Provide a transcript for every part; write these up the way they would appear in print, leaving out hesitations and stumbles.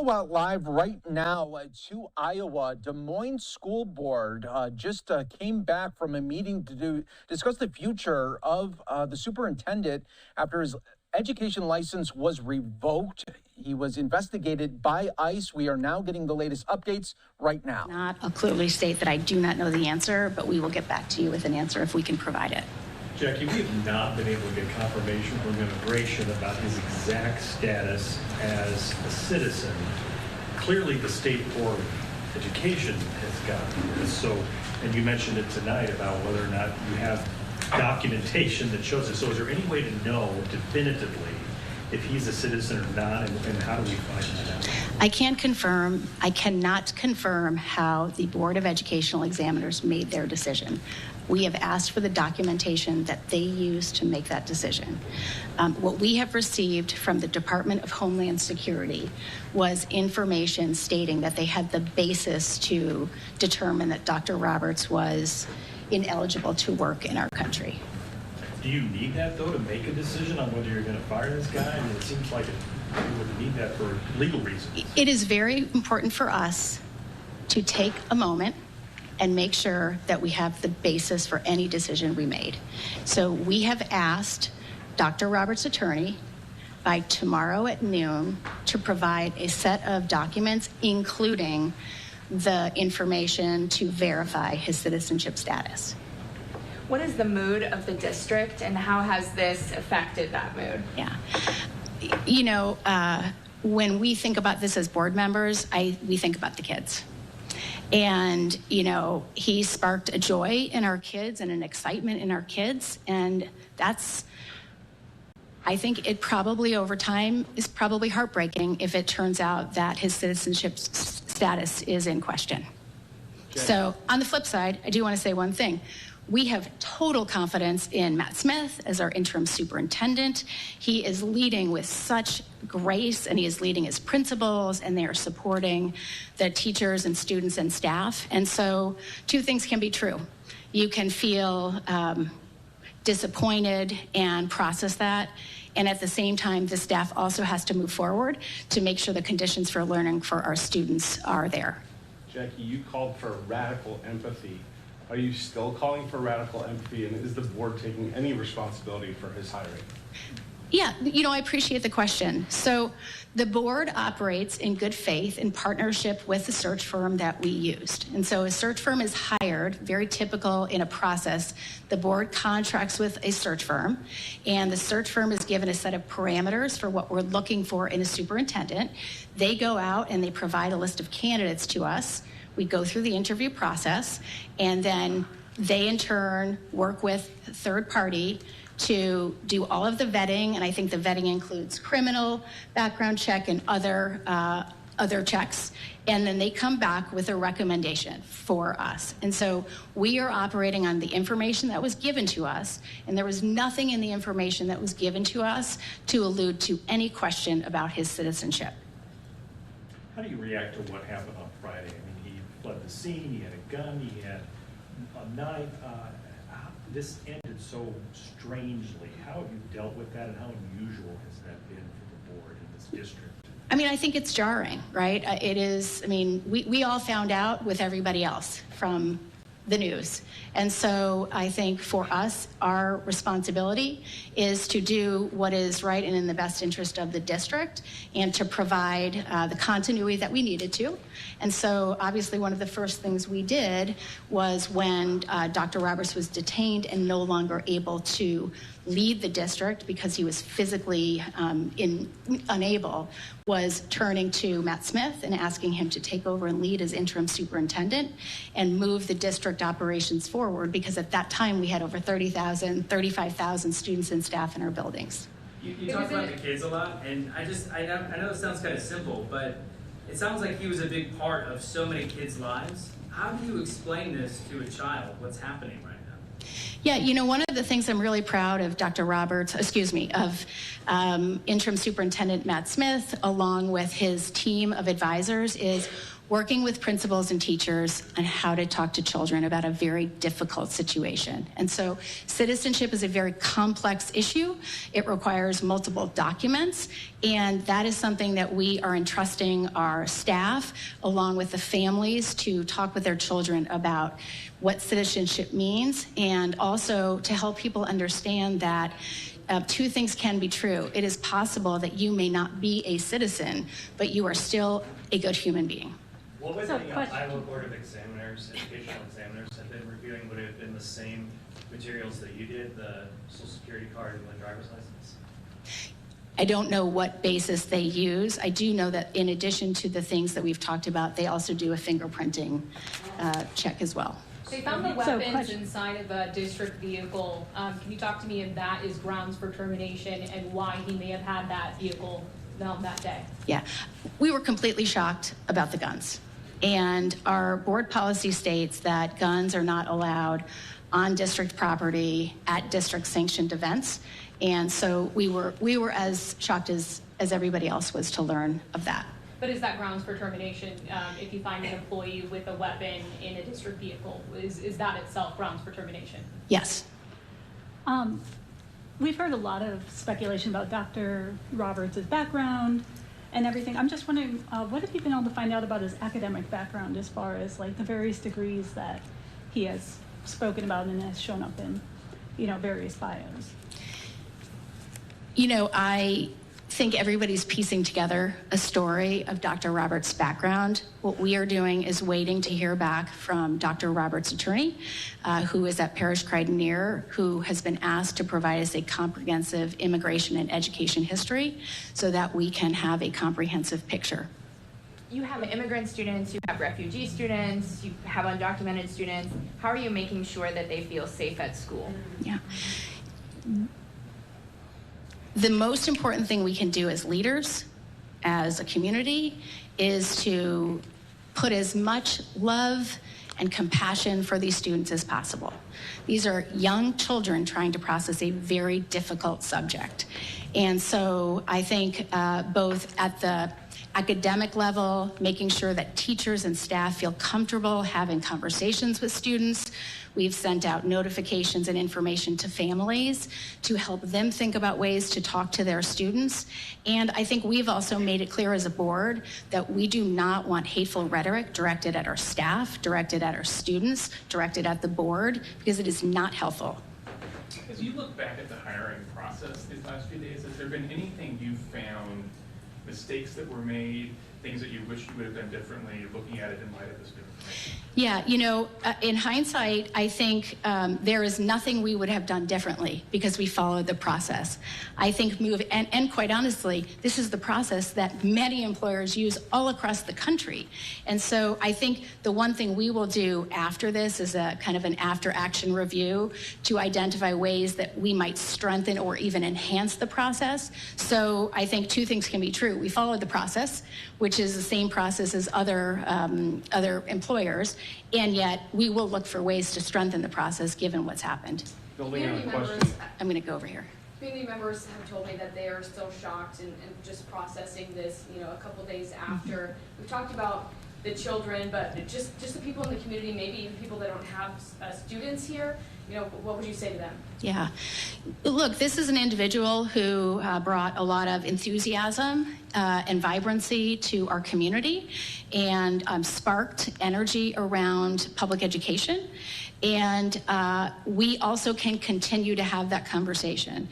live right now to Iowa. Des Moines School Board just came back from a meeting to discuss the future of the superintendent after his education license was revoked. He was investigated by ICE. We are now getting the latest updates right now. I'll clearly state that I do not know the answer, but we will get back to you with an answer if we can provide it. Jackie, we have not been able to get confirmation from immigration about his exact status as a citizen. Clearly, the State Board of Education has gotten this. So, and you mentioned it tonight about whether or not you have documentation that shows it. So is there any way to know definitively if he's a citizen or not, and how do we find that out? I cannot confirm how the Board of Educational Examiners made their decision. We have asked for the documentation that they used to make that decision. What we have received from the Department of Homeland Security was information stating that they had the basis to determine that Dr. Roberts was ineligible to work in our country. Do you need that, though, to make a decision on whether you're going to fire this guy? I mean, it seems like you would need that for legal reasons. It is very important for us to take a moment and make sure that we have the basis for any decision we made. So we have asked Dr. Roberts' attorney by tomorrow at noon to provide a set of documents, including the information to verify his citizenship status. What is the mood of the district, and how has this affected that mood? Yeah. You know, when we think about this as board members, we think about the kids. And, you know, he sparked a joy in our kids and an excitement in our kids. And I think it probably over time is probably heartbreaking if it turns out that his citizenship status is in question. Okay. So on the flip side, I do want to say one thing. We have total confidence in Matt Smith as our interim superintendent. He is leading with such grace, and he is leading his principals, and they are supporting the teachers and students and staff. And so two things can be true. You can feel disappointed and process that. And at the same time, the staff also has to move forward to make sure the conditions for learning for our students are there. Jackie, you called for radical empathy. Are you still calling for radical empathy, and is the board taking any responsibility for his hiring? Yeah, you know, I appreciate the question. So the board operates in good faith in partnership with the search firm that we used. And so a search firm is hired, very typical in a process. The board contracts with a search firm, and the search firm is given a set of parameters for what we're looking for in a superintendent. They go out and they provide a list of candidates to us. We go through the interview process, and then they in turn work with a third party to do all of the vetting, and I think the vetting includes criminal background check and other checks, and then they come back with a recommendation for us. And so we are operating on the information that was given to us, and there was nothing in the information that was given to us to allude to any question about his citizenship. How do you react to what happened on Friday? I mean, he fled the scene, he had a gun, he had a knife. This ended so strangely. How have you dealt with that, and how unusual has that been for the board in this district? I mean, I think it's jarring, right? It is, I mean, we all found out with everybody else from the news. And so I think for us, our responsibility is to do what is right and in the best interest of the district, and to provide the continuity that we needed to. And so obviously one of the first things we did was when Dr. Roberts was detained and no longer able to lead the district because he was physically unable, was turning to Matt Smith and asking him to take over and lead as interim superintendent and move the district operations forward, because at that time we had over 35,000 students and staff in our buildings. You talk about the kids a lot, and I know it sounds kind of simple, but it sounds like he was a big part of so many kids' lives. How do you explain this to a child, what's happening right now? Yeah, you know, one of the things I'm really proud of of Interim Superintendent Matt Smith, along with his team of advisors, is working with principals and teachers on how to talk to children about a very difficult situation. And so citizenship is a very complex issue. It requires multiple documents, and that is something that we are entrusting our staff along with the families to talk with their children about what citizenship means, and also to help people understand that two things can be true. It is possible that you may not be a citizen, but you are still a good human being. What would the Iowa Board of Examiners, educational examiners, have been reviewing? Would it have been the same materials that you did, the Social Security card and the driver's license? I don't know what basis they use. I do know that in addition to the things that we've talked about, they also do a fingerprinting check as well. They found the weapons inside of a district vehicle. Can you talk to me if that is grounds for termination and why he may have had that vehicle that day? Yeah, we were completely shocked about the guns. And our board policy states that guns are not allowed on district property at district sanctioned events. And so we were as shocked as everybody else was to learn of that. But is that grounds for termination if you find an employee with a weapon in a district vehicle? Is that itself grounds for termination? Yes. We've heard a lot of speculation about Dr. Roberts' background and everything. I'm just wondering, what have you been able to find out about his academic background as far as like the various degrees that he has spoken about and has shown up in, various bios? I think everybody's piecing together a story of Dr. Roberts' background. What we are doing is waiting to hear back from Dr. Roberts' attorney, who is at Parish Crichton-Neer, who has been asked to provide us a comprehensive immigration and education history so that we can have a comprehensive picture. You have immigrant students, you have refugee students, you have undocumented students. How are you making sure that they feel safe at school? Yeah. The most important thing we can do as leaders, as a community, is to put as much love and compassion for these students as possible. These are young children trying to process a very difficult subject. And so I think both at the academic level, making sure that teachers and staff feel comfortable having conversations with students. We've sent out notifications and information to families to help them think about ways to talk to their students. And I think we've also made it clear as a board that we do not want hateful rhetoric directed at our staff, directed at our students, directed at the board, because it is not helpful. As you look back at the hiring process these last few days, has there been anything you found, mistakes that were made, things that you wish you would have done differently, looking at it in light of this new information? Yeah, in hindsight, I think there is nothing we would have done differently because we followed the process. I think and quite honestly, this is the process that many employers use all across the country. And so I think the one thing we will do after this is a kind of an after-action review to identify ways that we might strengthen or even enhance the process. So I think two things can be true. We followed the process, which is the same process as other employers, and yet we will look for ways to strengthen the process given what's happened. Building on a question. I'm going to go over here. Community members have told me that they are still shocked and just processing this, a couple days after. We've talked about the children, but just the people in the community, maybe even people that don't have students here, what would you say to them? Yeah. Look, this is an individual who brought a lot of enthusiasm and vibrancy to our community and sparked energy around public education. And we also can continue to have that conversation.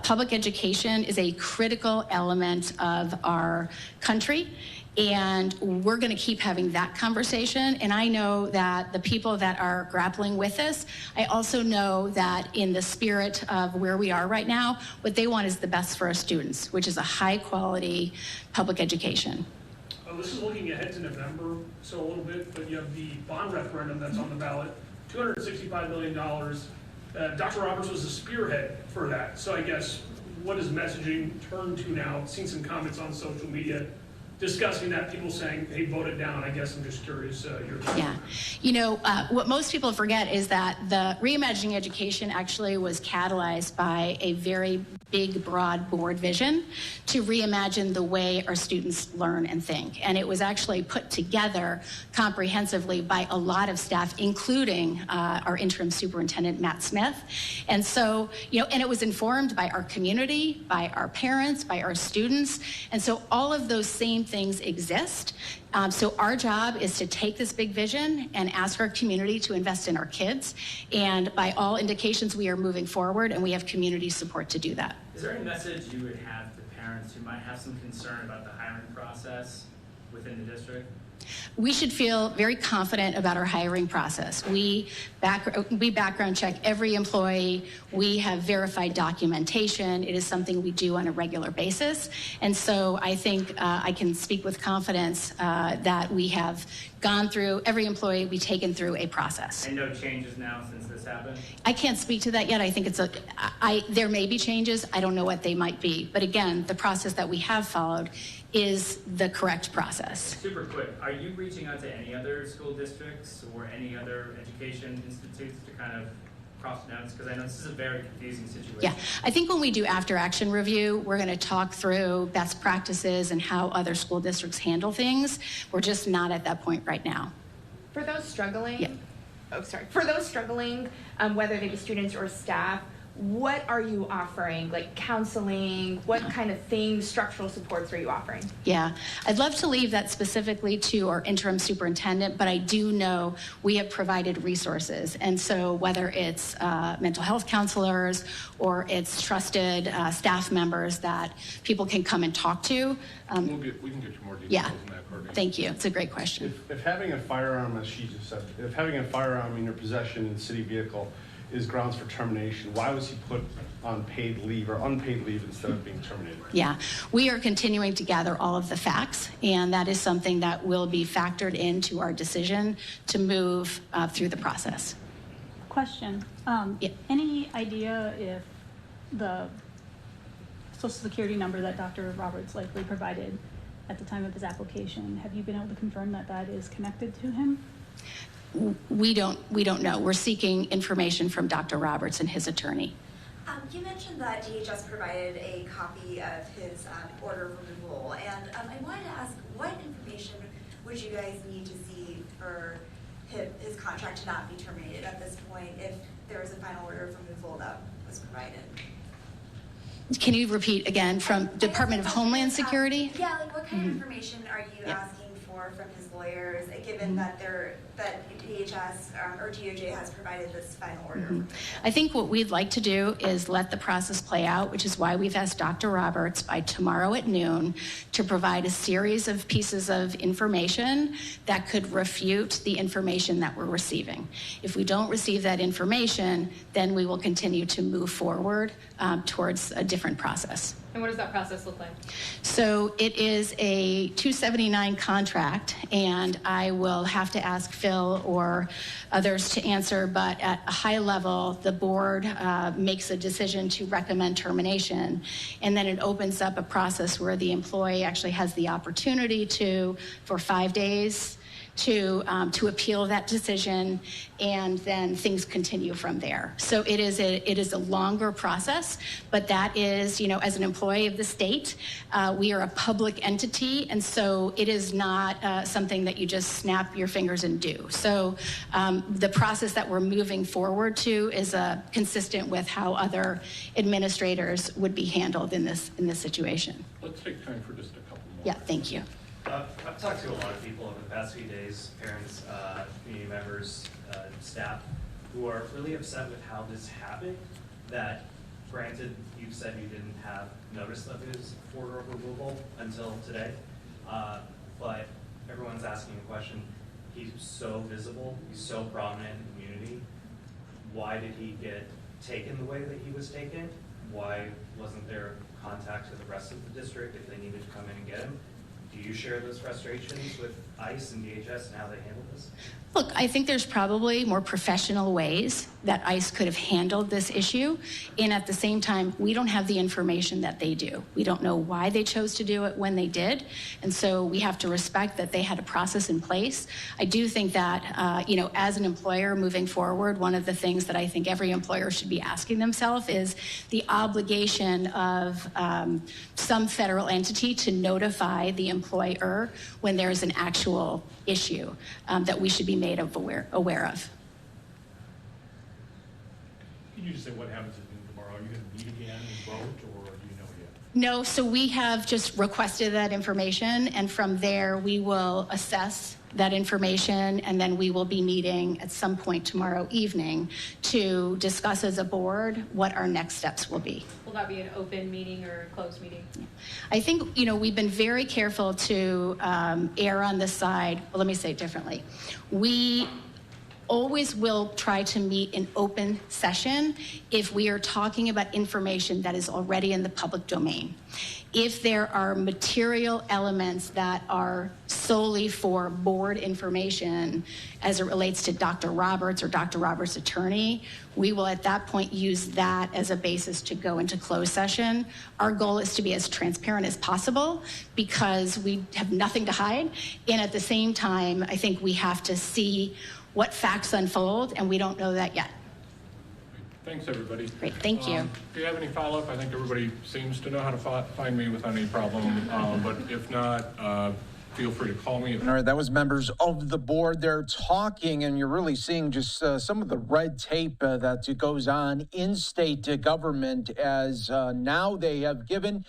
Public education is a critical element of our country. And we're going to keep having that conversation. And I know that the people that are grappling with this, I also know that in the spirit of where we are right now, what they want is the best for our students, which is a high quality public education. This is looking ahead to November, so a little bit, but you have the bond referendum that's on the ballot, $265 million. Dr. Roberts was a spearhead for that. So I guess, what is messaging turned to now? I've seen some comments on social media discussing that, people saying, hey, vote it down. I guess I'm just curious your thoughts. Yeah. You know, what most people forget is that the Reimagining Education actually was catalyzed by a very big, broad board vision to reimagine the way our students learn and think. And it was actually put together comprehensively by a lot of staff, including our interim superintendent, Matt Smith. And so, you know, and it was informed by our community, by our parents, by our students. And so all of those same things exist. So our job is to take this big vision and ask our community to invest in our kids. And by all indications, we are moving forward, and we have community support to do that. Is there any message you would have to parents who might have some concern about the hiring process within the district? We should feel very confident about our hiring process. We background check every employee. We have verified documentation. It is something we do on a regular basis. And so I think I can speak with confidence that we have gone through every employee, we've taken through a process. And no changes now since this happened? I can't speak to that yet. I think there may be changes. I don't know what they might be. But again, the process that we have followed is the correct process. Super quick, are you reaching out to any other school districts or any other education institutes to kind of cross notes? Because I know this is a very confusing situation. Yeah, I think when we do after action review, we're going to talk through best practices and how other school districts handle things. We're just not at that point right now. For those struggling, Yeah. For those struggling, whether they be students or staff, what are you offering? Like counseling, what kind of things, structural supports are you offering? Yeah, I'd love to leave that specifically to our interim superintendent, but I do know we have provided resources. And so whether it's mental health counselors or it's trusted staff members that people can come and talk to. We can get you more details Yeah. on that, Courtney. Thank you. It's a great question. If having a firearm, as she just said, if having a firearm in your possession in the city vehicle is grounds for termination, why was he put on paid leave or unpaid leave instead of being terminated? Yeah, we are continuing to gather all of the facts, and that is something that will be factored into our decision to move through the process. Question. Yeah. Any idea if the Social Security number that Dr. Roberts likely provided at the time of his application, have you been able to confirm that that is connected to him? We don't know. We're seeking information from Dr. Roberts and his attorney. You mentioned that DHS provided a copy of his order of removal, and I wanted to ask, what information would you guys need to see for his contract to not be terminated at this point if there was a final order of removal that was provided? Can you repeat again from Department of Homeland Security? Yeah, like what kind of information are you asking for from his lawyers, given that DHS or DOJ has provided this final order? I think what we'd like to do is let the process play out, which is why we've asked Dr. Roberts by tomorrow at noon to provide a series of pieces of information that could refute the information that we're receiving. If we don't receive that information, then we will continue to move forward towards a different process. And what does that process look like? So it is a 279 contract, and I will have to ask Phil or others to answer, but at a high level, the board makes a decision to recommend termination, and then it opens up a process where the employee actually has the opportunity for 5 days, to appeal that decision, and then things continue from there. So it is a longer process, but that is, as an employee of the state, we are a public entity, and so it is not something that you just snap your fingers and do. So the process that we're moving forward to is consistent with how other administrators would be handled in this situation. Let's take time for just a couple more. Yeah, thank you. I've talked to a lot of people over the past few days, parents, community members, staff, who are really upset with how this happened. That, granted, you've said you didn't have notice of his order of removal until today, but everyone's asking the question, he's so visible, he's so prominent in the community, why did he get taken the way that he was taken? Why wasn't there contact to the rest of the district if they needed to come in and get him? Do you share those frustrations with ICE and DHS and how they handle this? Look, I think there's probably more professional ways that ICE could have handled this issue. And at the same time, we don't have the information that they do. We don't know why they chose to do it when they did. And so we have to respect that they had a process in place. I do think that, as an employer moving forward, one of the things that I think every employer should be asking themselves is the obligation of some federal entity to notify the employer when there's an actual issue that we should be made aware of. Can you just say what happens tomorrow? Are you going to meet again and vote, or do you know yet? No, so we have just requested that information, and from there we will assess that information, and then we will be meeting at some point tomorrow evening to discuss as a board what our next steps will be. Will that be an open meeting or a closed meeting? I think, we've been very careful to err on this side. Well, let me say it differently. We always will try to meet in open session if we are talking about information that is already in the public domain. If there are material elements that are solely for board information as it relates to Dr. Roberts or Dr. Roberts' attorney, we will at that point use that as a basis to go into closed session. Our goal is to be as transparent as possible because we have nothing to hide. And at the same time, I think we have to see what facts unfold, and we don't know that yet. Thanks, everybody. Great, thank you. If you have any follow-up, I think everybody seems to know how to find me without any problem. But if not, feel free to call me. All right, that was members of the board there talking, and you're really seeing just some of the red tape that goes on in state government as now they have given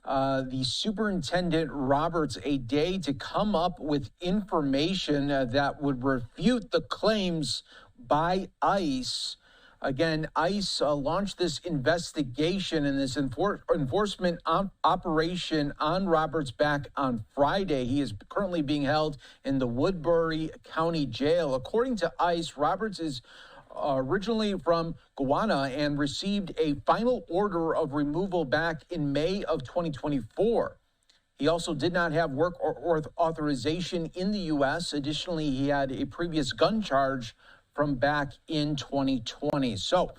the Superintendent Roberts a day to come up with information that would refute the claims by ICE. Again, ICE launched this investigation and this enforcement operation on Roberts back on Friday. He is currently being held in the Woodbury County Jail. According to ICE, Roberts is originally from Guyana and received a final order of removal back in May of 2024. He also did not have work or authorization in the U.S. Additionally, he had a previous gun charge from back in 2020. So